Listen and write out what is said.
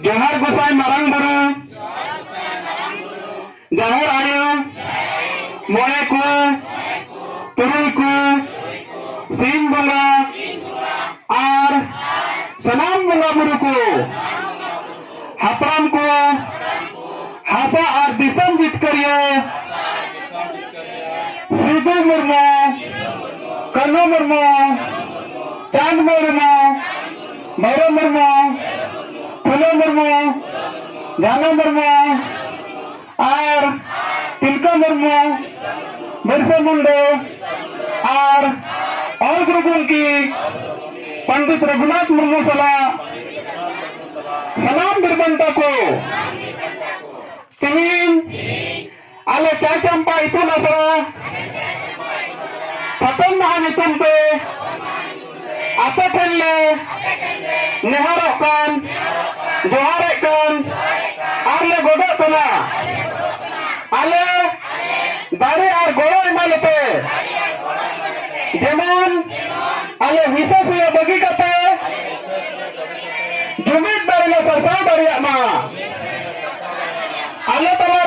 johar gosai marang buru johar ayu moe ku turui ku sin bunga ar sanam bunga buru ku hapram ku hasa ar disam jitkariye Sidu Murmu, Kanu Murmu, Chand Murmu, Mairo Murmu, Phulo Murmu, Jano Murmu, और तिलका मुर्मू, बिरसा मुंडा और ग्रुपों की पंडित रघुनाथ मुर्मू सलाम बिरबंटा को तीन आले क्या चंपा इतुन ashra प्रथम महानितुन पे आता ठल्ले nehor kan johar kan आले गोड़ा तना आले दारे और गोड़ा इमाले पे जेमन आले विशेष ये बगी कते जुमित दारे ले सरसाव दारे मा आले तला